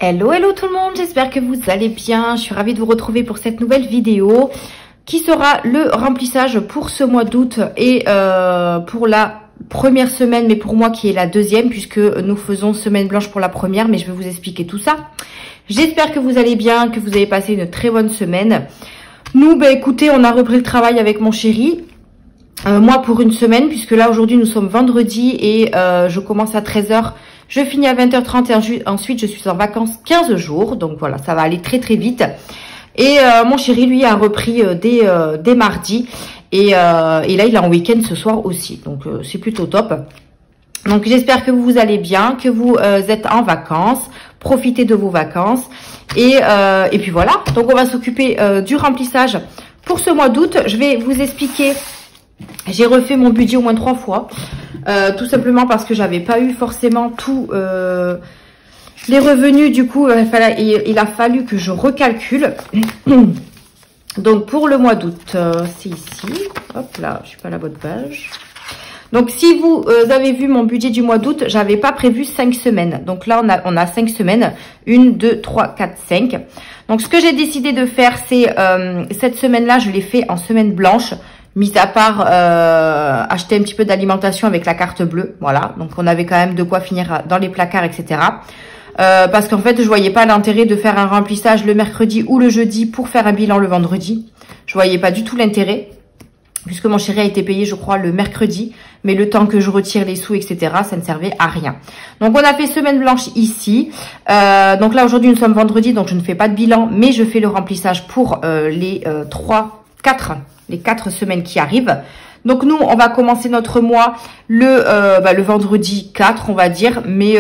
Hello, hello tout le monde, j'espère que vous allez bien. Je suis ravie de vous retrouver pour cette nouvelle vidéo qui sera le remplissage pour ce mois d'août et pour la première semaine, mais pour moi qui est la deuxième puisque nous faisons semaine blanche pour la première, mais je vais vous expliquer tout ça. J'espère que vous allez bien, que vous avez passé une très bonne semaine. Nous, écoutez, on a repris le travail avec mon chéri. Moi pour une semaine puisque là aujourd'hui nous sommes vendredi et je commence à 13 h. Je finis à 20 h 30 et ensuite je suis en vacances 15 jours. Donc voilà, ça va aller très très vite. Et mon chéri lui a repris dès mardi. Et là il est en week-end ce soir aussi. Donc c'est plutôt top. Donc j'espère que vous allez bien, que vous êtes en vacances. Profitez de vos vacances. Et puis voilà, donc on va s'occuper du remplissage pour ce mois d'août. Je vais vous expliquer. J'ai refait mon budget au moins 3 fois. Tout simplement parce que j'avais pas eu forcément tous les revenus. Du coup, il a fallu que je recalcule. Donc, pour le mois d'août, c'est ici. Hop là, je suis pas à la bonne page. Donc, si vous avez vu mon budget du mois d'août, j'avais pas prévu 5 semaines. Donc là, on a 5 semaines. 1, 2, 3, 4, 5. Donc, ce que j'ai décidé de faire, c'est cette semaine-là, je l'ai fait en semaine blanche. Mis à part acheter un petit peu d'alimentation avec la carte bleue, voilà. Donc on avait quand même de quoi finir dans les placards, etc. Parce qu'en fait, je voyais pas l'intérêt de faire un remplissage le mercredi ou le jeudi pour faire un bilan le vendredi. Je voyais pas du tout l'intérêt, puisque mon chéri a été payé, je crois, le mercredi. Mais le temps que je retire les sous, etc., ça ne servait à rien. Donc on a fait semaine blanche ici. Donc là, aujourd'hui, nous sommes vendredi, donc je ne fais pas de bilan, mais je fais le remplissage pour les 4 semaines qui arrivent. Donc nous, on va commencer notre mois le vendredi 4, on va dire, mais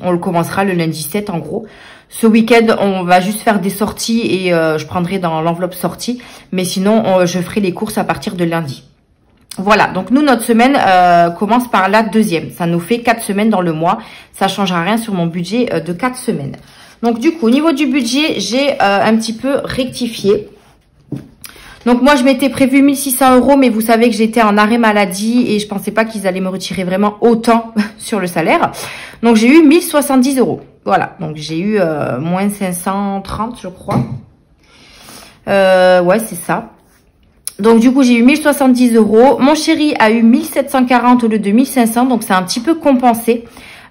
on le commencera le lundi 7 en gros. Ce week-end, on va juste faire des sorties et je prendrai dans l'enveloppe sortie, mais sinon, je ferai les courses à partir de lundi. Voilà, donc nous, notre semaine commence par la deuxième. Ça nous fait 4 semaines dans le mois. Ça changera rien sur mon budget de 4 semaines. Donc du coup, au niveau du budget, j'ai un petit peu rectifié. Donc moi, je m'étais prévu 1 600 €, mais vous savez que j'étais en arrêt maladie et je pensais pas qu'ils allaient me retirer vraiment autant sur le salaire. Donc j'ai eu 1 070 €. Voilà, donc j'ai eu moins 530, je crois. Ouais, c'est ça. Donc du coup, j'ai eu 1 070 €. Mon chéri a eu 1 740 au lieu de 1 500, donc c'est un petit peu compensé.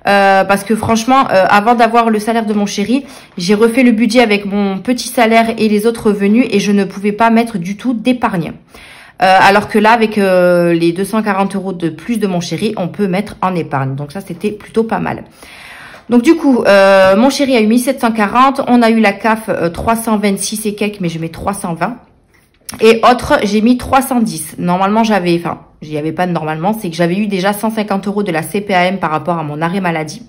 Parce que franchement, avant d'avoir le salaire de mon chéri, j'ai refait le budget avec mon petit salaire et les autres revenus et je ne pouvais pas mettre du tout d'épargne. Alors que là, avec les 240 € de plus de mon chéri, on peut mettre en épargne. Donc ça, c'était plutôt pas mal. Donc du coup, mon chéri a eu 1 740. On a eu la CAF 326 et quelques, mais je mets 320. Et autres, j'ai mis 310. Normalement, j'y avais pas de normalement, c'est que j'avais eu déjà 150 € de la CPAM par rapport à mon arrêt maladie.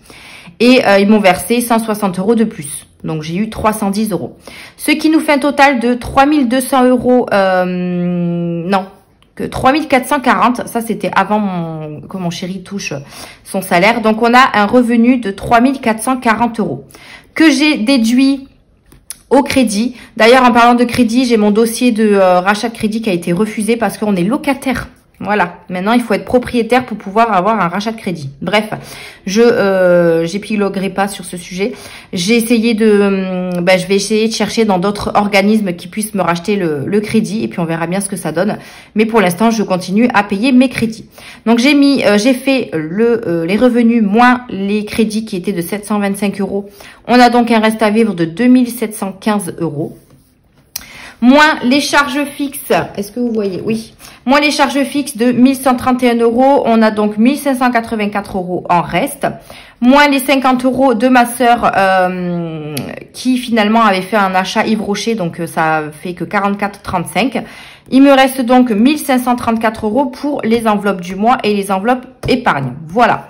Et ils m'ont versé 160 € de plus. Donc, j'ai eu 310 €. Ce qui nous fait un total de 3200 €, non, que 3440. Ça, c'était avant que mon chéri touche son salaire. Donc, on a un revenu de 3440 € que j'ai déduit au crédit. D'ailleurs, en parlant de crédit, j'ai mon dossier de rachat de crédit qui a été refusé parce qu'on est locataire. Voilà. Maintenant, il faut être propriétaire pour pouvoir avoir un rachat de crédit. Bref, j'épiloguerai pas sur ce sujet. J'ai essayé je vais essayer de chercher dans d'autres organismes qui puissent me racheter le crédit et puis on verra bien ce que ça donne. Mais pour l'instant, je continue à payer mes crédits. Donc j'ai fait les revenus moins les crédits qui étaient de 725 €. On a donc un reste à vivre de 2 715 €. Moins les charges fixes, est-ce que vous voyez? Oui. Moins les charges fixes de 1 131 €, on a donc 1 584 € en reste. Moins les 50 € de ma sœur qui finalement avait fait un achat Yves Rocher, donc ça fait que 44,35 €. Il me reste donc 1 534 € pour les enveloppes du mois et les enveloppes épargne. Voilà.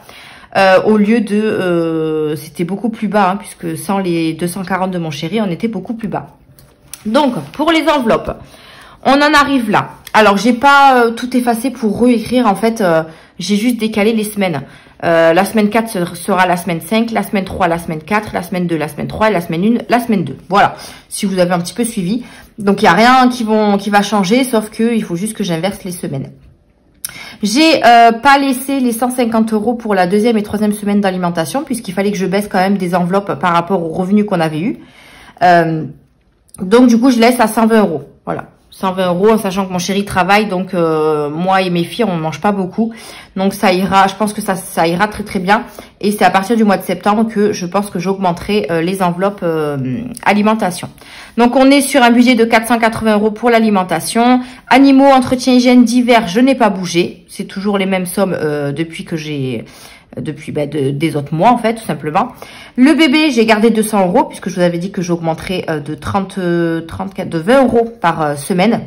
Au lieu de... c'était beaucoup plus bas, hein, puisque sans les 240 de mon chéri, on était beaucoup plus bas. Donc, pour les enveloppes, on en arrive là. Alors, j'ai pas tout effacé pour réécrire. En fait, j'ai juste décalé les semaines. La semaine 4 sera la semaine 5, la semaine 3, la semaine 4, la semaine 2, la semaine 3, et la semaine 1, la semaine 2. Voilà, si vous avez un petit peu suivi. Donc, il n'y a rien qui va changer, sauf qu'il faut juste que j'inverse les semaines. J'ai pas laissé les 150 € pour la deuxième et troisième semaine d'alimentation, puisqu'il fallait que je baisse quand même des enveloppes par rapport aux revenus qu'on avait eu. Donc du coup, je laisse à 120 €. Voilà. 120 € en sachant que mon chéri travaille, donc moi et mes filles on ne mange pas beaucoup, donc ça ira, je pense que ça ira très très bien, et c'est à partir du mois de septembre que je pense que j'augmenterai les enveloppes alimentation. Donc on est sur un budget de 480 € pour l'alimentation. Animaux, entretien, hygiène divers, je n'ai pas bougé, c'est toujours les mêmes sommes depuis que j'ai des autres mois en fait, tout simplement. Le bébé, j'ai gardé 200 € puisque je vous avais dit que j'augmenterais de 20 € par semaine.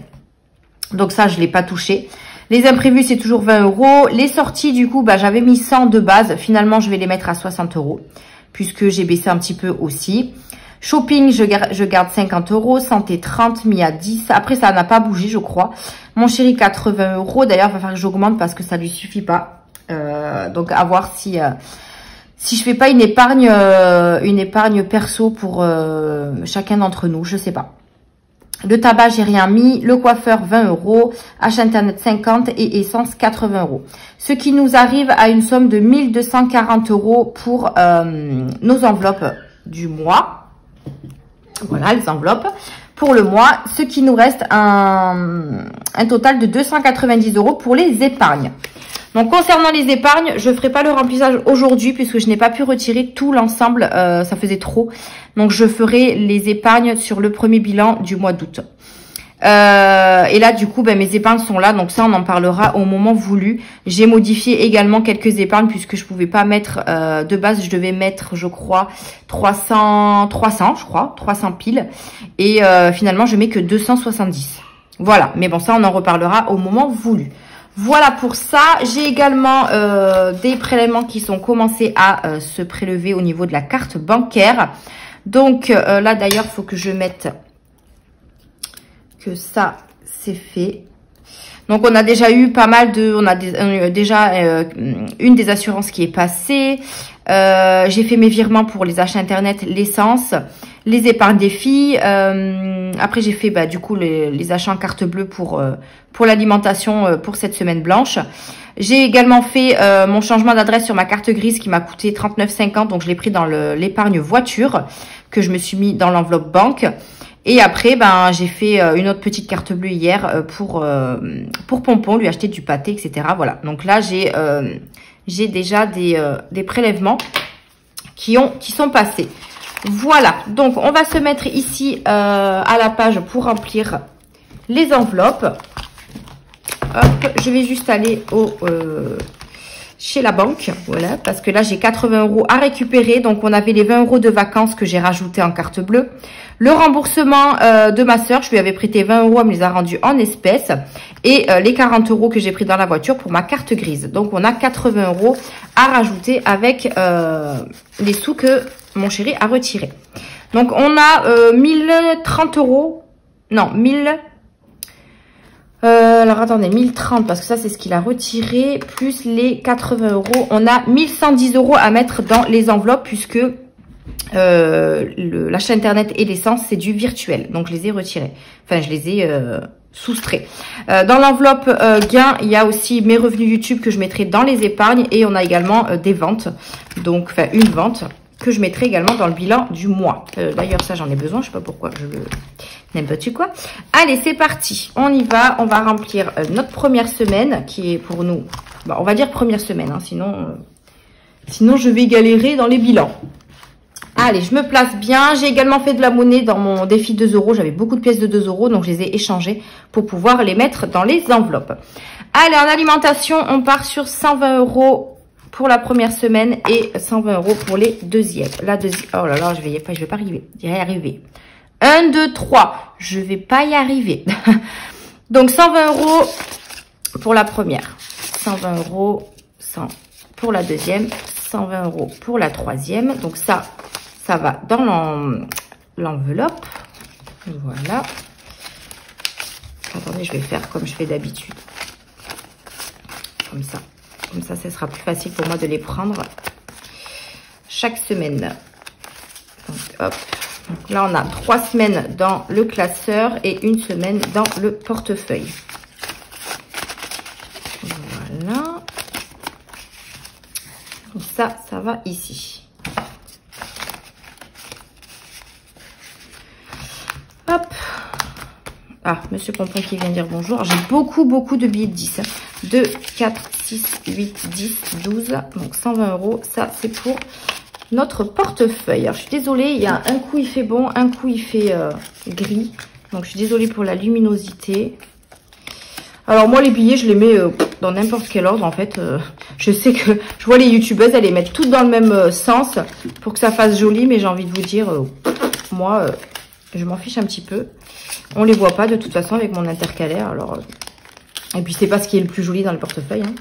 Donc ça, je l'ai pas touché. Les imprévus, c'est toujours 20 €. Les sorties, du coup, j'avais mis 100 de base. Finalement, je vais les mettre à 60 € puisque j'ai baissé un petit peu aussi. Shopping, je garde 50 €. Santé, 30, mis à 10. Après, ça n'a pas bougé, je crois. Mon chéri, 80 €. D'ailleurs, il va falloir que j'augmente parce que ça lui suffit pas. Donc à voir si je fais pas une épargne perso pour chacun d'entre nous, je sais pas. Le tabac, j'ai rien mis. Le coiffeur, 20 €. Achat internet, 50 et essence, 80 €. Ce qui nous arrive à une somme de 1240 € pour nos enveloppes du mois. Voilà, les enveloppes pour le mois. Ce qui nous reste un total de 290 € pour les épargnes. Donc, concernant les épargnes, je ne ferai pas le remplissage aujourd'hui puisque je n'ai pas pu retirer tout l'ensemble. Ça faisait trop. Donc, je ferai les épargnes sur le premier bilan du mois d'août. Et là, du coup, mes épargnes sont là. Donc, ça, on en parlera au moment voulu. J'ai modifié également quelques épargnes puisque je pouvais pas mettre... de base, je devais mettre, je crois, 300 piles. Et finalement, je mets que 270. Voilà. Mais bon, ça, on en reparlera au moment voulu. Voilà pour ça. J'ai également des prélèvements qui sont commencés à se prélever au niveau de la carte bancaire. Donc là d'ailleurs, il faut que je mette que ça c'est fait. Donc on a déjà eu pas mal de... On a déjà une des assurances qui est passée. J'ai fait mes virements pour les achats internet, l'essence, les épargnes des filles. Après j'ai fait du coup les achats en carte bleue pour l'alimentation pour cette semaine blanche. J'ai également fait mon changement d'adresse sur ma carte grise qui m'a coûté 39,50. Donc je l'ai pris dans l'épargne voiture que je me suis mis dans l'enveloppe banque. Et après, j'ai fait une autre petite carte bleue hier pour Pompon, lui acheter du pâté, etc. Voilà. Donc là, j'ai déjà des prélèvements qui sont passés. Voilà. Donc, on va se mettre ici à la page pour remplir les enveloppes. Hop, je vais juste aller chez la banque, voilà, parce que là j'ai 80 € à récupérer. Donc on avait les 20 € de vacances que j'ai rajouté en carte bleue. Le remboursement de ma soeur, je lui avais prêté 20 €, elle me les a rendus en espèces. Et les 40 € que j'ai pris dans la voiture pour ma carte grise. Donc on a 80 € à rajouter avec les sous que mon chéri a retirés. Donc on a 1030 €, non 1000... alors attendez, 1030 parce que ça c'est ce qu'il a retiré, plus les 80 €. On a 1110 € à mettre dans les enveloppes puisque l'achat internet et l'essence c'est du virtuel. Donc je les ai retirés. Enfin je les ai soustraits. Dans l'enveloppe gain, il y a aussi mes revenus YouTube que je mettrai dans les épargnes. Et on a également des ventes. Donc une vente que je mettrai également dans le bilan du mois. D'ailleurs ça j'en ai besoin, je sais pas pourquoi je le... N'importe quoi. Allez, c'est parti. On y va. On va remplir notre première semaine qui est pour nous... on va dire première semaine. Hein, sinon, je vais galérer dans les bilans. Allez, je me place bien. J'ai également fait de la monnaie dans mon défi 2 €. J'avais beaucoup de pièces de 2 €. Donc, je les ai échangées pour pouvoir les mettre dans les enveloppes. Allez, en alimentation, on part sur 120 € pour la première semaine et 120 € pour les deuxièmes. La deuxième... Oh là là, je vais pas arriver. Je vais y arriver. 1, 2, 3. Je vais pas y arriver. Donc, 120 € pour la première. 120 €, 100 pour la deuxième. 120 € pour la troisième. Donc, ça va dans l'enveloppe. Voilà. Attendez, je vais faire comme je fais d'habitude. Comme ça. Comme ça, ce sera plus facile pour moi de les prendre chaque semaine. Donc, hop. Donc là, on a 3 semaines dans le classeur et 1 semaine dans le portefeuille. Ça va ici. Hop. Ah, Monsieur Pompon qui vient dire bonjour. J'ai beaucoup de billets de 10. 2, 4, 6, 8, 10, 12. Donc 120 €. Ça, c'est pour notre portefeuille. Alors, je suis désolée, il y a un coup il fait bon, un coup il fait gris. Donc, je suis désolée pour la luminosité. Alors, moi, les billets, je les mets dans n'importe quel ordre, en fait. Je sais que je vois les youtubeuses, elles les mettent toutes dans le même sens pour que ça fasse joli. Mais j'ai envie de vous dire, moi, je m'en fiche un petit peu. On les voit pas de toute façon avec mon intercalaire. Alors, et puis, c'est pas ce qui est le plus joli dans le portefeuille. Hein.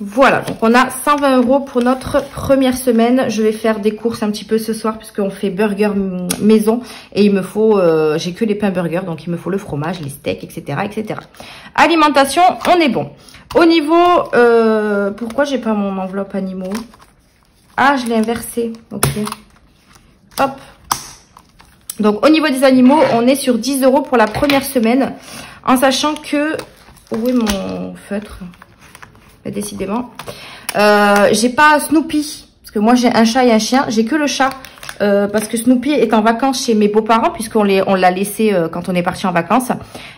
Voilà, donc on a 120 € pour notre première semaine. Je vais faire des courses un petit peu ce soir puisqu'on fait burger maison. Et il me faut, j'ai que les pains burgers, donc il me faut le fromage, les steaks, etc. etc. Alimentation, on est bon. Au niveau, pourquoi j'ai pas mon enveloppe animaux? Ah, je l'ai inversé, ok. Hop. Donc au niveau des animaux, on est sur 10 € pour la première semaine. En sachant que, où est mon feutre? Décidément, j'ai pas Snoopy parce que moi j'ai un chat et un chien. J'ai que le chat parce que Snoopy est en vacances chez mes beaux-parents puisqu'on l'a laissé quand on est parti en vacances.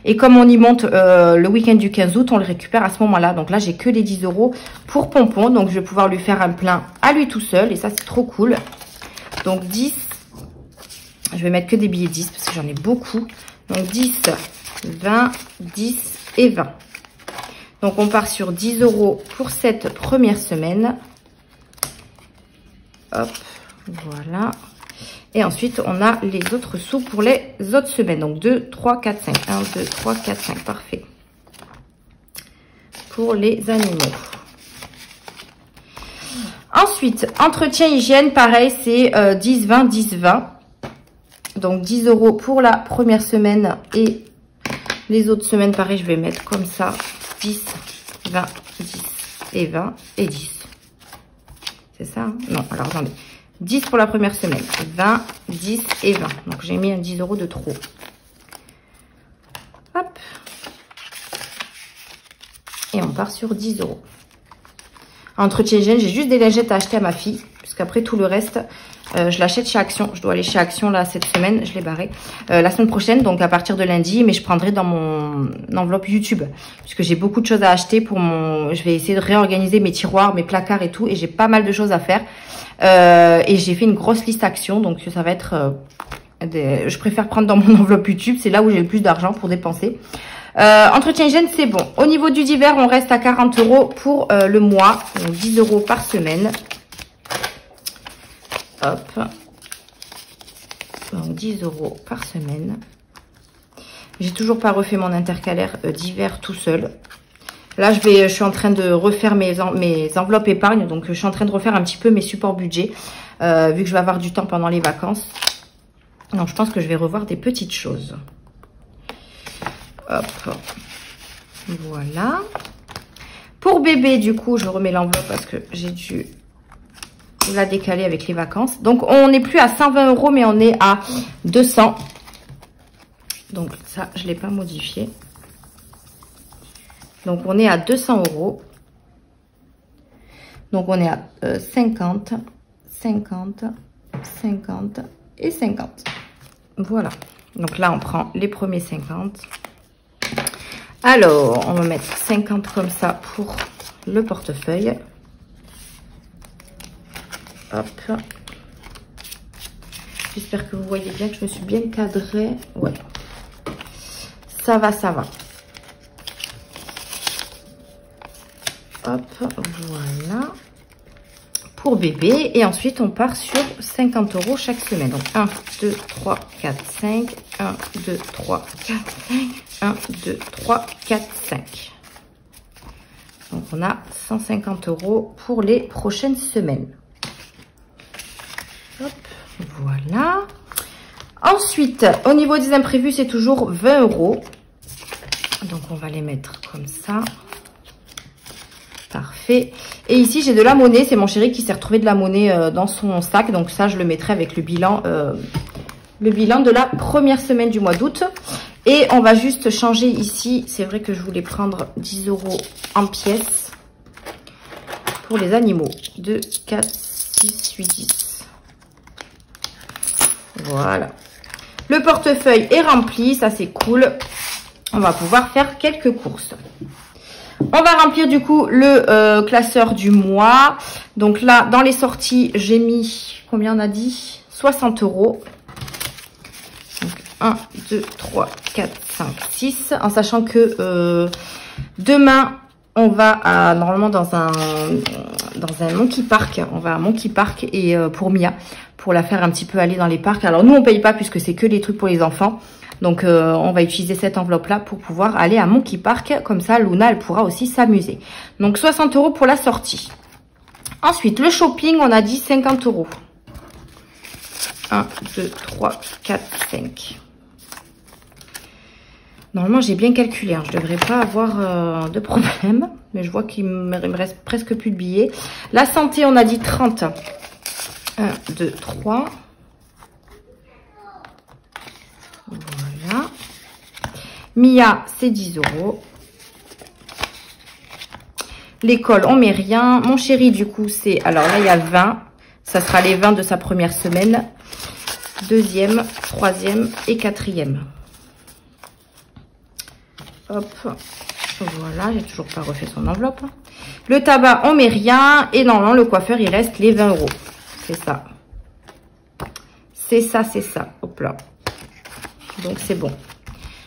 Et comme on y monte le week-end du 15 août, on le récupère à ce moment-là. Donc là, j'ai que les 10 € pour Pompon. Donc je vais pouvoir lui faire un plein à lui tout seul et ça c'est trop cool. Donc 10, je vais mettre que des billets 10 parce que j'en ai beaucoup. Donc 10, 20, 10 et 20. Donc, on part sur 10 € pour cette première semaine. Hop, voilà. Et ensuite, on a les autres sous pour les autres semaines. Donc, 2, 3, 4, 5. 1, 2, 3, 4, 5. Parfait. Pour les animaux. Ensuite, entretien hygiène, pareil, c'est 10, 20, 10, 20. Donc, 10 € pour la première semaine. Et les autres semaines, pareil, je vais mettre comme ça. 10, 20, 10 et 20 et 10. C'est ça, hein? Non, alors attendez. 10 pour la première semaine. 20, 10 et 20. Donc, j'ai mis un 10 € de trop. Hop. Et on part sur 10 €. Entretien hygiène, j'ai juste des lingettes à acheter à ma fille. Puisqu'après, tout le reste, je l'achète chez Action. Je dois aller chez Action là cette semaine. Je l'ai barré. La semaine prochaine, donc à partir de lundi. Mais je prendrai dans mon enveloppe YouTube. Puisque j'ai beaucoup de choses à acheter pour mon... Je vais essayer de réorganiser mes tiroirs, mes placards et tout. Et j'ai pas mal de choses à faire. Et j'ai fait une grosse liste Action. Donc ça va être... Je préfère prendre dans mon enveloppe YouTube. C'est là où j'ai le plus d'argent pour dépenser. Entretien hygiène, c'est bon. Au niveau du divers, on reste à 40 € pour le mois. Donc 10 € par semaine. Hop. Donc 10 € par semaine. J'ai toujours pas refait mon intercalaire d'hiver tout seul. Là, je suis en train de refaire mes enveloppes épargne. Donc, je suis en train de refaire un petit peu mes supports budget. Vu que je vais avoir du temps pendant les vacances. Donc, je pense que je vais revoir des petites choses. Hop. Voilà. Pour bébé, du coup, je remets l'enveloppe parce que j'ai dû la décaler avec les vacances. Donc, on n'est plus à 120 €, mais on est à 200. Donc, ça, je ne l'ai pas modifié. Donc, on est à 200 €. Donc, on est à 50, 50, 50 et 50. Voilà. Donc, là, on prend les premiers 50. Alors, on va mettre 50 comme ça pour le portefeuille. Hop. J'espère que vous voyez bien que je me suis bien cadrée. Ouais. Ça va, ça va. Hop, voilà. Pour bébé. Et ensuite, on part sur 50 € chaque semaine. Donc, 1, 2, 3, 4, 5. 1, 2, 3, 4, 5. 1, 2, 3, 4, 5. Donc, on a 150 € pour les prochaines semaines. Hop, voilà. Ensuite, au niveau des imprévus, c'est toujours 20 €. Donc, on va les mettre comme ça. Parfait. Et ici, j'ai de la monnaie. C'est mon chéri qui s'est retrouvé de la monnaie dans son sac. Donc, ça, je le mettrai avec le bilan de la première semaine du mois d'août. Et on va juste changer ici. C'est vrai que je voulais prendre 10 € en pièces pour les animaux. 2, 4, 6, 8, 10. Voilà. Le portefeuille est rempli, ça c'est cool. On va pouvoir faire quelques courses. On va remplir du coup le classeur du mois. Donc là, dans les sorties, j'ai mis, combien on a dit? 60 euros. Donc 1, 2, 3, 4, 5, 6. En sachant que demain, on va normalement dans un Monkey Park. On va à Monkey Park et pour Mia, pour la faire un petit peu aller dans les parcs. Alors nous, on paye pas puisque c'est que les trucs pour les enfants. Donc, on va utiliser cette enveloppe-là pour pouvoir aller à Monkey Park. Comme ça, Luna, elle pourra aussi s'amuser. Donc, 60 euros pour la sortie. Ensuite, le shopping, on a dit 50 euros. 1, 2, 3, 4, 5. Normalement, j'ai bien calculé. Hein. Je ne devrais pas avoir de problème. Mais je vois qu'il me reste presque plus de billets. La santé, on a dit 30. 1, 2, 3. Voilà. Mia, c'est 10 euros. L'école, on met rien. Mon chéri, du coup, c'est... Alors là, il y a 20. Ça sera les 20 de sa première semaine. Deuxième, troisième et quatrième. Hop. Voilà, j'ai toujours pas refait son enveloppe. Le tabac, on met rien. Et normalement, le coiffeur, il reste les 20 euros. C'est ça. C'est ça, c'est ça. Hop là. Donc, c'est bon.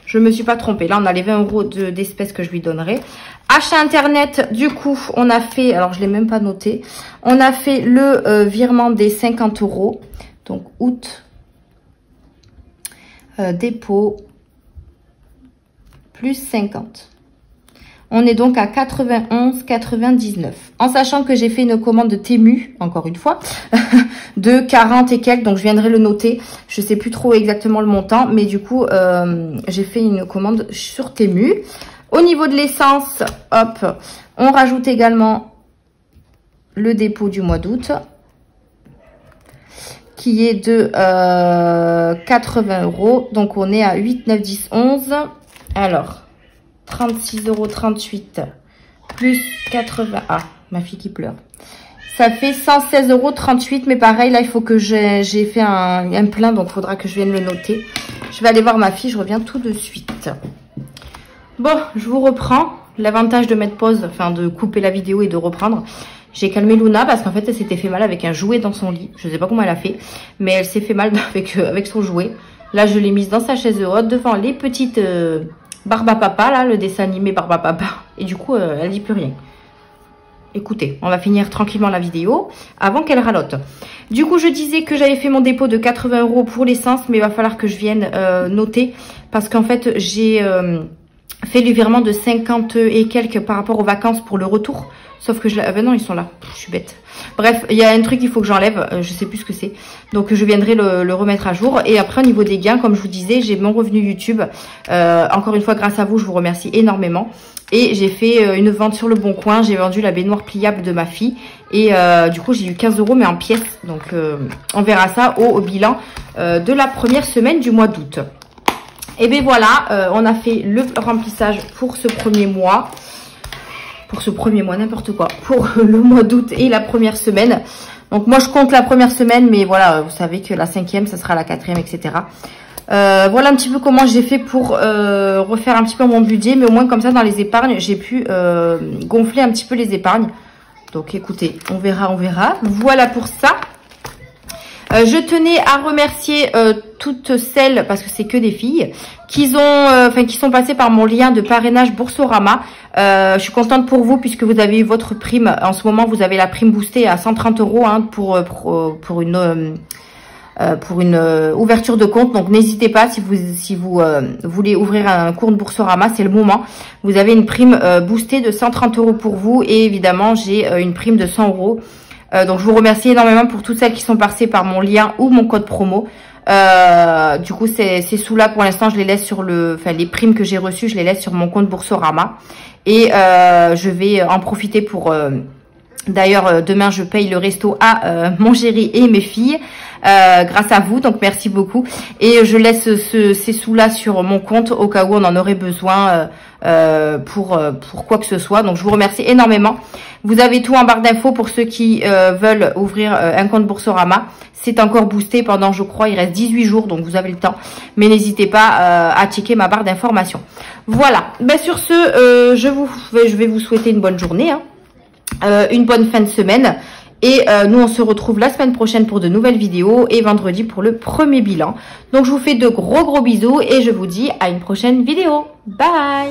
Je me suis pas trompée. Là, on a les 20 euros d'espèces que je lui donnerai. Achat internet, du coup, on a fait... Alors, je l'ai même pas noté. On a fait le virement des 50 euros. Donc, août. Dépôt. Plus 50. On est donc à 91,99. En sachant que j'ai fait une commande de Temu, encore une fois, de 40 et quelques. Donc, je viendrai le noter. Je sais plus trop exactement le montant. Mais du coup, j'ai fait une commande sur Temu. Au niveau de l'essence, hop, on rajoute également le dépôt du mois d'août. Qui est de 80 euros. Donc, on est à 8, 9, 10, 11. Alors... 36,38 euros plus 80. Ah, ma fille qui pleure. Ça fait 116,38 euros. Mais pareil, là, il faut que j'ai fait un plein. Donc, il faudra que je vienne le noter. Je vais aller voir ma fille. Je reviens tout de suite. Bon, je vous reprends. L'avantage de mettre pause, enfin de couper la vidéo et de reprendre. J'ai calmé Luna parce qu'en fait, elle s'était fait mal avec un jouet dans son lit. Je ne sais pas comment elle a fait. Mais elle s'est fait mal avec son jouet. Là, je l'ai mise dans sa chaise haute devant les petites... Barbapapa, là, le dessin animé Barbapapa. Et du coup, elle dit plus rien. Écoutez, on va finir tranquillement la vidéo avant qu'elle ralote. Du coup, je disais que j'avais fait mon dépôt de 80 euros pour l'essence, mais il va falloir que je vienne noter. Parce qu'en fait, j'ai fait le virement de 50 et quelques par rapport aux vacances pour le retour. Sauf que ben non, ils sont là. Je suis bête. Bref, il y a un truc qu'il faut que j'enlève. Je sais plus ce que c'est. Donc, je viendrai le remettre à jour. Et après, au niveau des gains, comme je vous disais, j'ai mon revenu YouTube. Encore une fois, grâce à vous, je vous remercie énormément. Et j'ai fait une vente sur le Bon Coin. J'ai vendu la baignoire pliable de ma fille. Et du coup, j'ai eu 15 euros, mais en pièces. Donc, on verra ça au bilan de la première semaine du mois d'août. Et bien voilà, on a fait le remplissage pour ce premier mois. Pour ce premier mois, n'importe quoi. Pour le mois d'août et la première semaine. Donc moi, je compte la première semaine. Mais voilà, vous savez que la 5e, ça sera la 4e, etc. Voilà un petit peu comment j'ai fait pour refaire un petit peu mon budget. Mais au moins, comme ça, dans les épargnes, j'ai pu gonfler un petit peu les épargnes. Donc écoutez, on verra, on verra. Voilà pour ça. Je tenais à remercier toutes celles, parce que c'est que des filles, qui sont passées par mon lien de parrainage Boursorama. Je suis contente pour vous puisque vous avez eu votre prime. En ce moment, vous avez la prime boostée à 130 euros hein, pour une ouverture de compte. Donc n'hésitez pas si vous voulez ouvrir un compte Boursorama, c'est le moment. Vous avez une prime boostée de 130 euros pour vous et évidemment j'ai une prime de 100 euros. Donc je vous remercie énormément pour toutes celles qui sont passées par mon lien ou mon code promo. Du coup ces sous-là pour l'instant je les laisse sur les primes que j'ai reçues, je les laisse sur mon compte Boursorama. Et je vais en profiter pour D'ailleurs, demain, je paye le resto à mon chéri et mes filles grâce à vous. Donc, merci beaucoup. Et je laisse ces sous-là sur mon compte au cas où on en aurait besoin pour quoi que ce soit. Donc, je vous remercie énormément. Vous avez tout en barre d'infos pour ceux qui veulent ouvrir un compte Boursorama. C'est encore boosté pendant, je crois, il reste 18 jours. Donc, vous avez le temps. Mais n'hésitez pas à checker ma barre d'informations. Voilà. Ben, sur ce, je vais vous souhaiter une bonne journée. Une bonne fin de semaine et nous on se retrouve la semaine prochaine pour de nouvelles vidéos et vendredi pour le premier bilan. Donc je vous fais de gros bisous et je vous dis à une prochaine vidéo. Bye.